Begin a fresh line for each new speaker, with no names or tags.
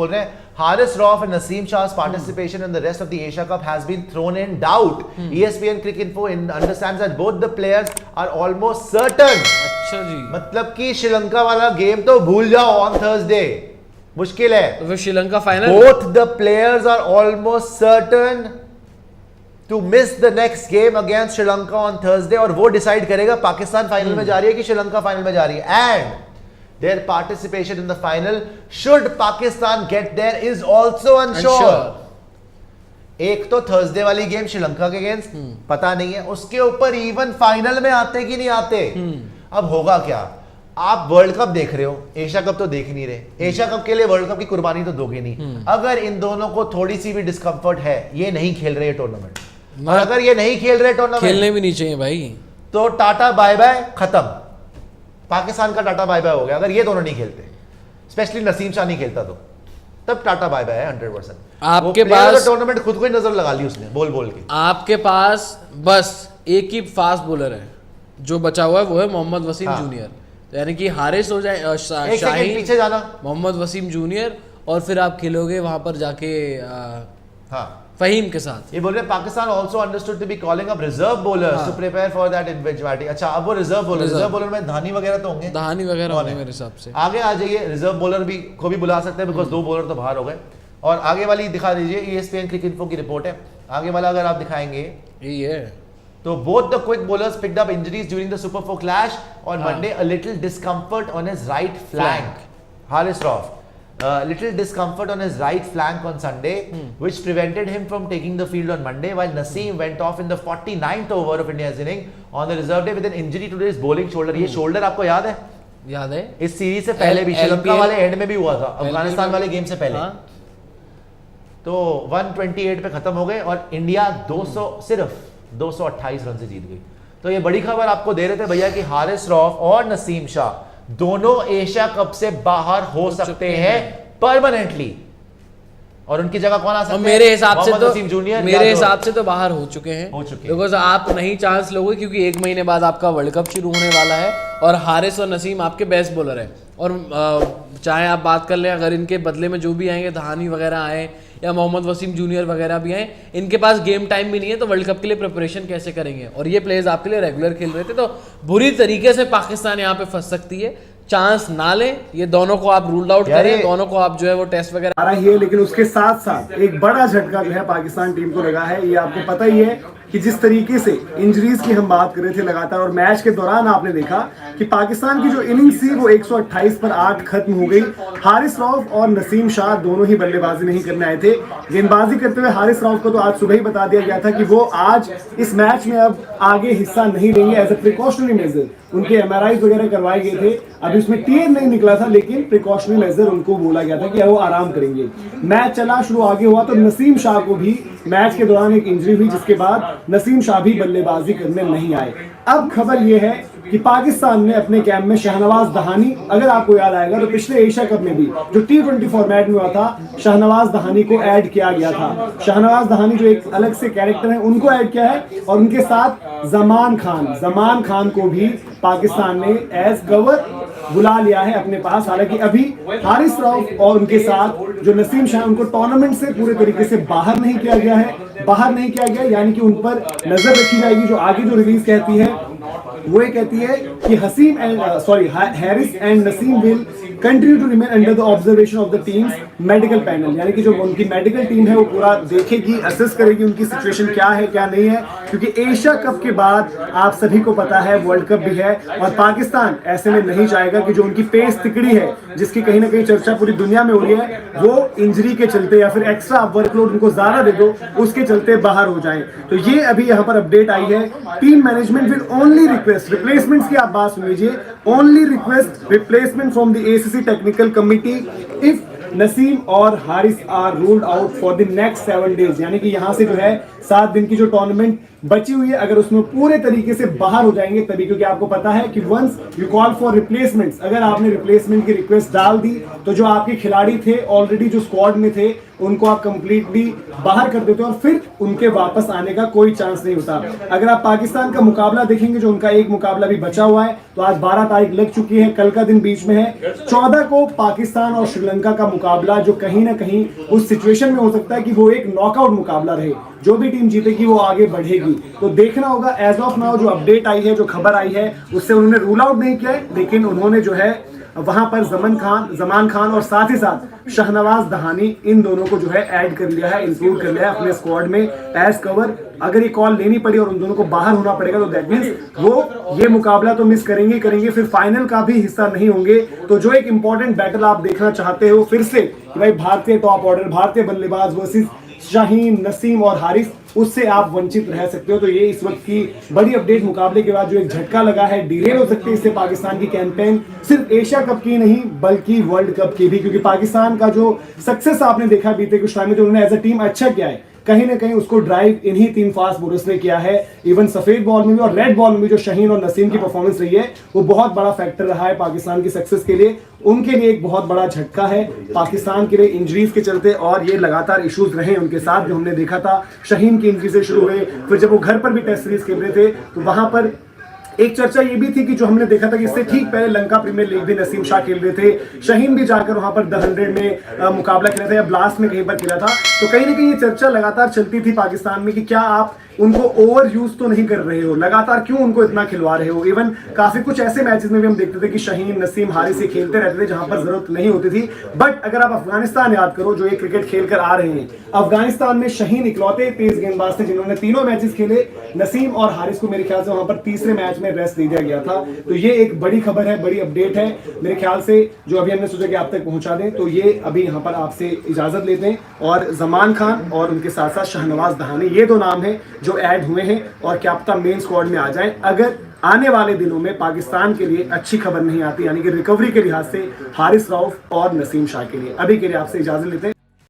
बोल रहे हैं Haris Rauf and Naseem Shah's participation in the rest of the Asia Cup has been thrown in doubt. ESPN Cricinfo understands that both the players are almost certain.
अच्छा जी,
मतलब कि श्रीलंका वाला game तो भूल जाओ ऑन थर्सडे, मुश्किल है।
तो फिर Sri Lanka final.
Both the players are almost certain to miss the next game against Sri Lanka on Thursday, और वो डिसाइड करेगा पाकिस्तान फाइनल में जा रही है कि श्रीलंका फाइनल में जा रही है। And their participation in the final, should Pakistan get there, is also unsure. एक तो थर्सडे वाली गेम श्रीलंका के अगेंस्ट पता नहीं है, उसके ऊपर इवन फाइनल में आते कि नहीं आते। अब होगा क्या? आप वर्ल्ड कप देख रहे हो, एशिया कप तो देख नहीं रहे। एशिया कप के लिए वर्ल्ड कप की कुर्बानी तो दोगे नहीं। अगर इन दोनों को थोड़ी सी भी डिस्कंफर्ट है, ये नहीं खेल रहे टूर्नामेंट, और अगर ये नहीं खेल रहे टूर्नामेंट,
खेलने भी नहीं चाहिए भाई,
तो टाटा बाय बाय, खत्म। पाकिस्तान का टाटा बाय बाय हो गया अगर ये दोनों नहीं खेलते, स्पेशली नसीम शाह नहीं खेलता तो तब टाटा बाय बाय है 100%।
आपके पास
टूर्नामेंट खुद को ही नजर लगा ली उसने बोल बोल के।
आपके पास बस एक ही फास्ट बॉलर है जो बचा हुआ है, वो है मोहम्मद वसीम जूनियर। तो यानी कि हारिस हो जाए, शाहीन,
पीछे जाना,
मोहम्मद वसीम जूनियर, और फिर आप खेलोगे वहां पर जाके फहीम के साथ।
ये बोल रहे Pakistan also understood to be calling up reserve bowlers to prepare for that eventuality. अच्छा, अब वो रिजर्व बॉलर में धानी वगैरह तो होंगे,
धानी वगैरह होंगे मेरे हिसाब से।
आगे आ जाइए, रिजर्व बॉलर भी को भी बुला सकते हैं, बिकॉज 2 बॉलर तो बाहर हो गए। और आगे वाली दिखा दीजिए, ESPN क्रिकइन्फो की रिपोर्ट है। आगे वाला अगर आप दिखाएंगे
ये
तो both the quick bowlers picked up injuries during the Super 4 clash on Monday. A little discomfort on his right flank. Haris Rauf, little discomfort on his right flank on Sunday, which prevented him from taking the field on Monday. While Naseem went off in the 49th over of India's inning on the reserve day with an injury to his bowling shoulder. ये shoulder आपको याद है?
याद है,
इस series से पहले भी श्रीलंका वाले एंड में भी हुआ था, अफगानिस्तान वाले गेम से पहले। तो 128 पे खत्म हो गए और इंडिया 200 सिर्फ 228 रन से जीत गई। तो ये बड़ी खबर आपको दे रहे थे भैया कि हारिस रऊफ और नसीम शाह दोनों एशिया कप से बाहर हो सकते हैं परमानेंटली, और उनकी जगह कौन आ सकता है?
मेरे हिसाब से तो
जूनियर,
मेरे हिसाब से तो बाहर हो चुके हैं, बिकॉज आप नहीं चांस लोगे, क्योंकि 1 महीने बाद आपका वर्ल्ड कप शुरू होने वाला है और हारिस और नसीम आपके बेस्ट बॉलर हैं। और चाहे आप बात कर लें, अगर इनके बदले में जो भी आएंगे, धानी वगैरह आए या मोहम्मद वसीम जूनियर वगैरह भी आए, इनके पास गेम टाइम भी नहीं है, तो वर्ल्ड कप के लिए प्रिपरेशन कैसे करेंगे? और ये प्लेयर्स आपके लिए रेगुलर खेल रहे थे, तो बुरी तरीके से पाकिस्तान यहाँ पे फंस सकती है। चांस ना लें, ये दोनों को आप रूल्ड आउट करें, दोनों को आप जो है वो टेस्ट वगैरह
आ रही है। लेकिन उसके साथ साथ एक बड़ा झटका जो है पाकिस्तान टीम को लगा है। ये आपको पता ही है कि जिस तरीके से इंजरीज की हम बात कर रहे थे लगातार, और मैच के दौरान आपने देखा कि पाकिस्तान की जो इनिंग्स थी वो 128 पर 8 खत्म हो गई। हारिस रऊफ और नसीम शाह दोनों ही बल्लेबाजी नहीं करने आए थे। गेंदबाजी करते हुए हारिस रऊफ को तो आज सुबह ही बता दिया गया था कि वो आज इस मैच में अब आगे हिस्सा नहीं लेंगे। एज ए प्रिकॉशनरी मेजर उनके MRIs वगैरह करवाए गए थे। अभी उसमें क्लियर नहीं निकला था, लेकिन प्रिकॉशनरी मेजर उनको बोला गया था कि वो आराम करेंगे। मैच चला, शुरू आगे हुआ तो नसीम शाह को भी मैच के दौरान एक इंजरी हुई, जिसके बाद नसीम शाह भी बल्लेबाजी करने नहीं आए। अब खबर यह है कि पाकिस्तान ने अपने कैंप में शाहनवाज दहानी, अगर आपको याद आएगा तो पिछले एशिया कप में भी जो T20 फॉर्मेट में हुआ था, शाहनवाज दहानी को ऐड किया गया था। शाहनवाज दहानी जो एक अलग से कैरेक्टर है, उनको ऐड किया है, और उनके साथ जमान खान को भी पाकिस्तान ने एज कवर बुला लिया है अपने पास। हालांकि अभी हारिस रऊफ और उनके साथ जो नसीम शाह, उनको टूर्नामेंट से पूरे तरीके से बाहर नहीं किया गया, यानी कि उन पर नजर रखी जाएगी। जो आगे जो रिलीज कहती है वो ये कहती है कि Haris and Naseem will continue to remain under the observation of the team's medical panel, यानी कि जो उनकी मेडिकल टीम है वो पूरा देखेगी, असेस करेगी उनकी सिचुएशन क्या है क्या नहीं है। क्योंकि एशिया कप के बाद आप सभी को पता है वर्ल्ड कप भी है, और पाकिस्तान ऐसे में नहीं चाहेगा कि जो उनकी पेस तिकड़ी है, जिसकी कहीं ना कहीं चर्चा पूरी दुनिया में हो रही है, वो इंजरी के चलते या फिर एक्स्ट्रा वर्कलोड उनको ज्यादा दे दो, उसके चलते बाहर हो जाए। तो ये अभी यहाँ पर अपडेट आई है। Team management will only request replacements की, आप बात सुन लीजिए, only request replacement from the ACC technical committee if Naseem और Haris are ruled out for the next 7 days. यानी कि यहाँ से जो है 7 दिन की जो टूर्नामेंट बची हुई है, अगर उसमें पूरे तरीके से बाहर हो जाएंगे तभी, क्योंकि आपको पता है कि once you call for replacements, अगर आपने रिप्लेसमेंट की रिक्वेस्ट डाल दी तो जो आपके खिलाड़ी थे ऑलरेडी जो स्क्वाड में थे उनको आप कंप्लीटली बाहर कर देते हो और फिर उनके वापस आने का कोई चांस नहीं होता। अगर आप पाकिस्तान का मुकाबला देखेंगे, जो उनका एक मुकाबला भी बचा हुआ है, तो आज 12 तारीख लग चुकी है, कल का दिन बीच में है, 14 को पाकिस्तान और श्रीलंका का मुकाबला, जो कहीं ना कहीं उस सिचुएशन में हो सकता है कि वो एक नॉकआउट मुकाबला रहे, जो भी टीम जीतेगी वो आगे बढ़ेगी। तो देखना होगा। एज ऑफ नाउ जो अपडेट आई है, जो खबर आई है, उससे उन्होंने रूल आउट नहीं किया है, लेकिन उन्होंने जो है वहां पर जमान खान और साथ ही साथ शहनवाज दहानी, इन दोनों को जो है ऐड कर लिया है, इंक्लूड कर लिया है अपने स्क्वाड में एज कवर। अगर ये कॉल लेनी पड़ी और उन दोनों को बाहर होना पड़ेगा तो दैट मींस वो ये मुकाबला तो मिस करेंगे, फिर फाइनल का भी हिस्सा नहीं होंगे। तो जो एक इंपॉर्टेंट बैटल आप देखना चाहते हो फिर से कि भाई भारतीय टॉप ऑर्डर, भारतीय बल्लेबाज वर्सेस शाहीन, नसीम और हारिस, उससे आप वंचित रह सकते हो। तो ये इस वक्त की बड़ी अपडेट, मुकाबले के बाद जो एक झटका लगा है, डिलेड हो सकती है इससे पाकिस्तान की कैंपेन, सिर्फ एशिया कप की नहीं बल्कि वर्ल्ड कप की भी, क्योंकि पाकिस्तान का जो सक्सेस आपने देखा बीते कुछ टाइम में, जो उन्होंने एज अ टीम अच्छा किया है, कहीं ना कहीं उसको ड्राइव इन्हीं तीन फास्ट बॉलर्स ने किया है। इवन सफेद बॉल में भी और रेड बॉल में भी जो शाहीन और नसीम की परफॉर्मेंस रही है वो बहुत बड़ा फैक्टर रहा है पाकिस्तान की सक्सेस के लिए। उनके लिए एक बहुत बड़ा झटका है पाकिस्तान के लिए इंजरीज के चलते, और ये लगातार इश्यूज रहे उनके साथ, जो हमने देखा था शाहीन की इंजरी से शुरू हुए, फिर जब वो घर पर भी टेस्ट सीरीज खेल रहे थे तो वहां पर एक चर्चा ये भी थी कि जो हमने देखा था कि इससे ठीक पहले लंका प्रीमियर लीग भी नसीम शाह खेल रहे थे, शाहीन भी जाकर वहां पर द 100 में मुकाबला खेला था या ब्लास्ट में कहीं पर खेला था। तो कहीं ना कहीं ये चर्चा लगातार चलती थी पाकिस्तान में कि क्या आप उनको ओवर यूज तो नहीं कर रहे हो, लगातार क्यों उनको इतना खिलवा रहे हो। इवन काफी कुछ ऐसे मैचेस में भी हम देखते थे कि शाहीन, नसीम, हारिस से खेलते रहते थे जहां पर जरूरत नहीं होती थी। बट अगर आप अफगानिस्तान याद करो, जो ये क्रिकेट खेल कर आ रहे हैं, अफगानिस्तान में शाहीन इकलौते तेज गेंदबाज थे जिन्होंने तीनों मैचेस खेले। नसीम और हारिस को मेरे ख्याल से वहां पर तीसरे मैच में रेस्ट दे दिया गया था। तो ये एक बड़ी खबर है, बड़ी अपडेट है मेरे ख्याल से, जो अभी हमने सोचा कि आप तक पहुंचा दें। तो ये अभी यहाँ पर आपसे इजाजत लेते हैं, और जमान खान और उनके साथ साथ शहनवाज दहानी, ये दो नाम हैं जो ऐड हुए हैं और क्या पता मेन स्क्वाड में आ जाएं अगर आने वाले दिनों में पाकिस्तान के लिए अच्छी खबर नहीं आती, यानी कि रिकवरी के लिहाज से हारिस रऊफ और नसीम शाह के लिए। अभी के लिए आपसे इजाजत लेते हैं।